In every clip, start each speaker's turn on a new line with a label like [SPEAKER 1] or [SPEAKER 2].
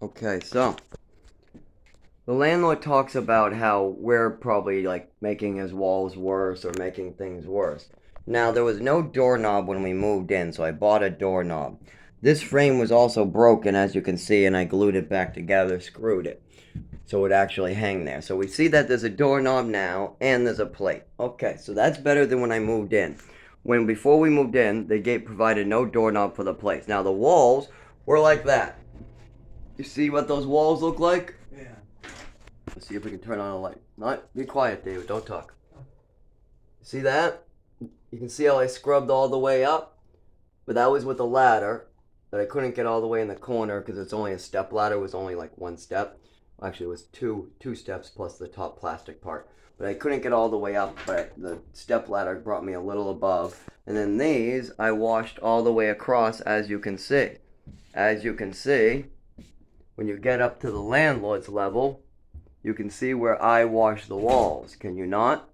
[SPEAKER 1] Okay, so the landlord talks about how we're probably like making his walls worse or making things worse. Now, there was no doorknob when we moved in, so I bought a doorknob. This frame was also broken, as you can see, and I glued it back together, screwed it, so it would actually hang there. So we see that there's a doorknob now, and there's a plate. Okay, so that's better than when I moved in. When before we moved in, the gate provided no doorknob for the place. Now the walls were like that. You see what those walls look like?
[SPEAKER 2] Yeah.
[SPEAKER 1] Let's see if we can turn on a light. Not be quiet, David. Don't talk. See that? You can see how I scrubbed all the way up, but that was with a ladder that I couldn't get all the way in the corner because it's only a step ladder. It was only like one step. Actually, it was two steps plus the top plastic part. But I couldn't get all the way up, but the step ladder brought me a little above. And then these I washed all the way across, as you can see. As you can see, when you get up to the landlord's level, you can see where I wash the walls, can you not?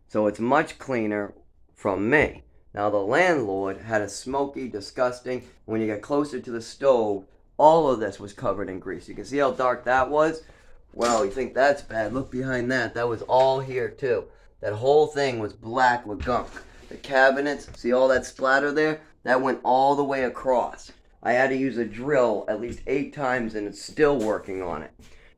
[SPEAKER 1] So it's much cleaner from me. Now the landlord had a smoky, disgusting, when you get closer to the stove, all of this was covered in grease. You can see how dark that was? Well, you think that's bad, look behind that. That was all here too. That whole thing was black with gunk. The cabinets, see all that splatter there? That went all the way across. I had to use a drill at least 8 times and it's still working on it.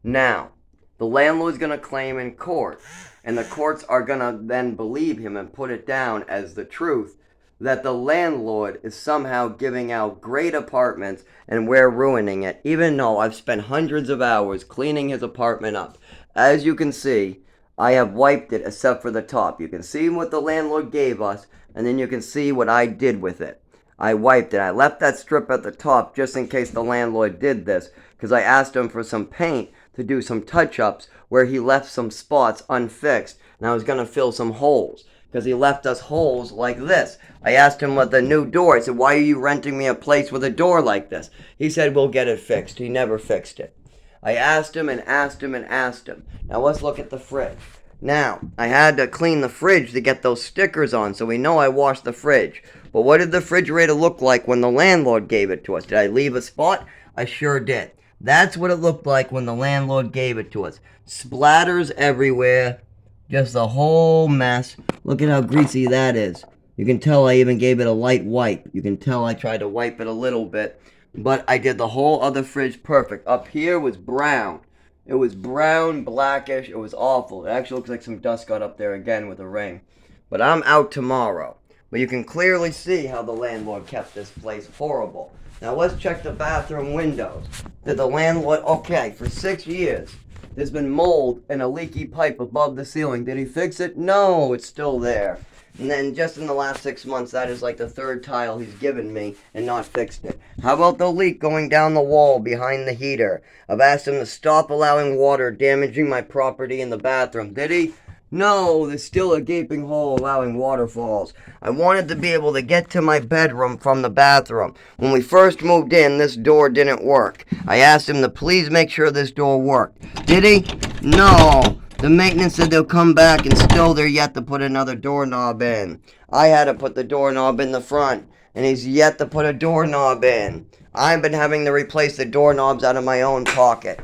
[SPEAKER 1] Now, the landlord's going to claim in court, and the courts are going to then believe him and put it down as the truth, that the landlord is somehow giving out great apartments and we're ruining it, even though I've spent hundreds of hours cleaning his apartment up. As you can see, I have wiped it except for the top. You can see what the landlord gave us, and then you can see what I did with it. I wiped it. I left that strip at the top just in case the landlord did this, because I asked him for some paint to do some touch-ups where he left some spots unfixed, and I was going to fill some holes, because he left us holes like this. I asked him what the new door. I said, why are you renting me a place with a door like this? He said, we'll get it fixed. He never fixed it. I asked him and asked him and asked him. Now let's look at the fridge. Now, I had to clean the fridge to get those stickers on, so we know I washed the fridge. But what did the refrigerator look like when the landlord gave it to us? Did I leave a spot? I sure did. That's what it looked like when the landlord gave it to us. Splatters everywhere. Just a whole mess. Look at how greasy that is. You can tell I even gave it a light wipe. You can tell I tried to wipe it a little bit. But I did the whole other fridge perfect. Up here was brown. It was brown, blackish. It was awful. It actually looks like some dust got up there again with a rain. But I'm out tomorrow. But you can clearly see how the landlord kept this place horrible. Now let's check the bathroom windows. Did the landlord... Okay, for 6 years, there's been mold and a leaky pipe above the ceiling. Did he fix it? No, it's still there. And then just in the last 6 months, that is like the 3rd tile he's given me and not fixed it. How about the leak going down the wall behind the heater? I've asked him to stop allowing water damaging my property in the bathroom. Did he? No, there's still a gaping hole allowing waterfalls. I wanted to be able to get to my bedroom from the bathroom. When we first moved in, this door didn't work. I asked him to please make sure this door worked. Did he? No. The maintenance said they'll come back and still they're yet to put another doorknob in. I had to put the doorknob in the front, and he's yet to put a doorknob in. I've been having to replace the doorknobs out of my own pocket.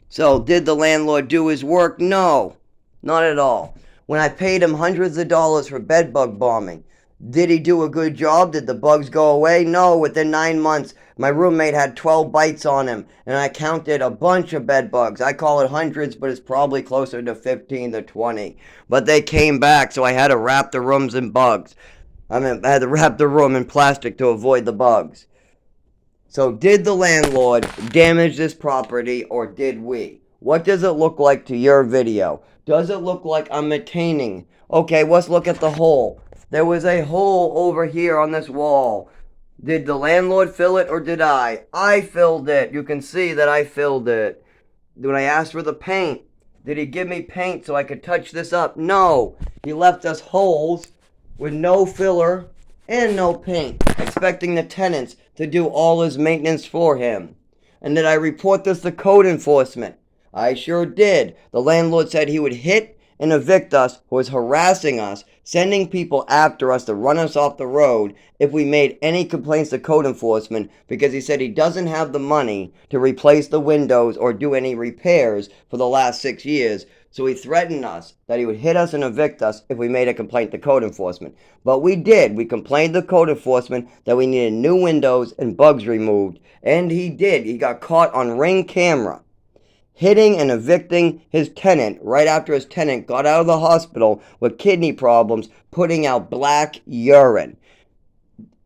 [SPEAKER 1] So, did the landlord do his work? No. Not at all. When I paid him hundreds of dollars for bed bug bombing, did he do a good job? Did the bugs go away? No. Within 9 months, my roommate had 12 bites on him, and I counted a bunch of bed bugs. I call it hundreds, but it's probably closer to 15 to 20. But they came back, so I had to wrap the rooms in bugs. I had to wrap the room in plastic to avoid the bugs. So did the landlord damage this property, or did we? What does it look like to your video? Does it look like I'm maintaining? Okay, let's look at the hole. There was a hole over here on this wall. Did the landlord fill it or did I? I filled it. You can see that I filled it. When I asked for the paint, did he give me paint so I could touch this up? No. He left us holes with no filler and no paint, expecting the tenants to do all his maintenance for him. And did I report this to code enforcement? I sure did. The landlord said he would hit and evict us, who was harassing us, sending people after us to run us off the road if we made any complaints to code enforcement, because he said he doesn't have the money to replace the windows or do any repairs for the last 6 years. So he threatened us that he would hit us and evict us if we made a complaint to code enforcement. But we did. We complained to code enforcement that we needed new windows and bugs removed. And he did. He got caught on Ring camera hitting and evicting his tenant right after his tenant got out of the hospital with kidney problems, putting out black urine.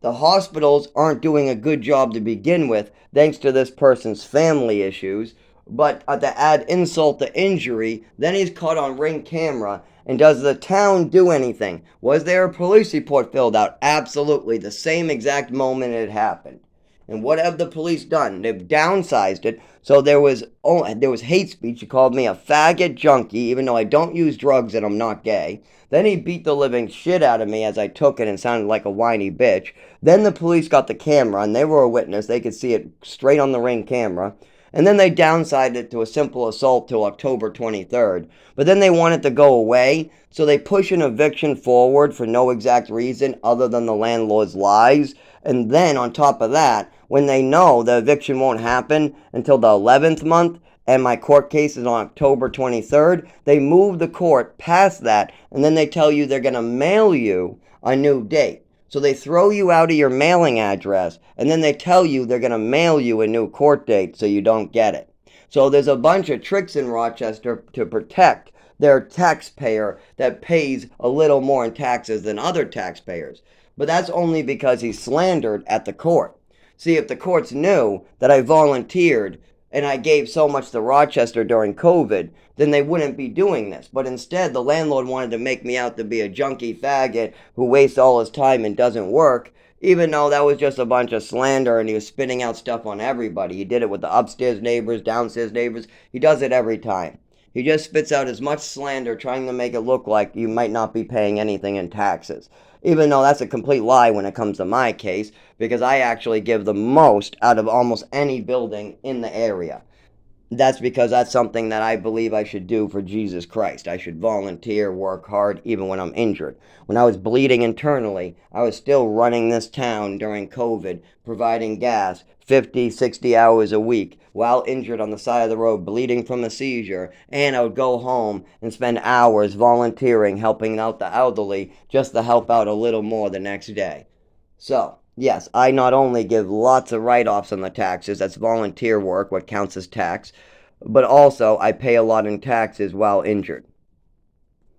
[SPEAKER 1] The hospitals aren't doing a good job to begin with, thanks to this person's family issues. But to add insult to injury, then he's caught on Ring camera. And does the town do anything? Was there a police report filled out? Absolutely, the same exact moment it happened. And what have the police done? They've downsized it. So there was hate speech. He called me a faggot junkie, even though I don't use drugs and I'm not gay. Then he beat the living shit out of me as I took it and sounded like a whiny bitch. Then the police got the camera and they were a witness. They could see it straight on the Ring camera. And then they downsized it to a simple assault till October 23rd. But then they want it to go away, so they push an eviction forward for no exact reason other than the landlord's lies. And then on top of that, when they know the eviction won't happen until the 11th month, and my court case is on October 23rd, they move the court past that, and then they tell you they're going to mail you a new date. So they throw you out of your mailing address, and then they tell you they're going to mail you a new court date so you don't get it. So there's a bunch of tricks in Rochester to protect their taxpayer that pays a little more in taxes than other taxpayers. But that's only because he's slandered at the court. See, if the courts knew that I volunteered and I gave so much to Rochester during COVID, then they wouldn't be doing this. But instead, the landlord wanted to make me out to be a junkie faggot who wastes all his time and doesn't work, even though that was just a bunch of slander and he was spitting out stuff on everybody. He did it with the upstairs neighbors, downstairs neighbors. He does it every time. He just spits out as much slander trying to make it look like you might not be paying anything in taxes. Even though that's a complete lie when it comes to my case, because I actually give the most out of almost any building in the area. That's because that's something that I believe I should do for Jesus Christ. I should volunteer, work hard, even when I'm injured. When I was bleeding internally, I was still running this town during COVID, providing gas 50, 60 hours a week while injured on the side of the road, bleeding from a seizure. And I would go home and spend hours volunteering, helping out the elderly, just to help out a little more the next day. So, yes, I not only give lots of write-offs on the taxes, that's volunteer work, what counts as tax, but also I pay a lot in taxes while injured.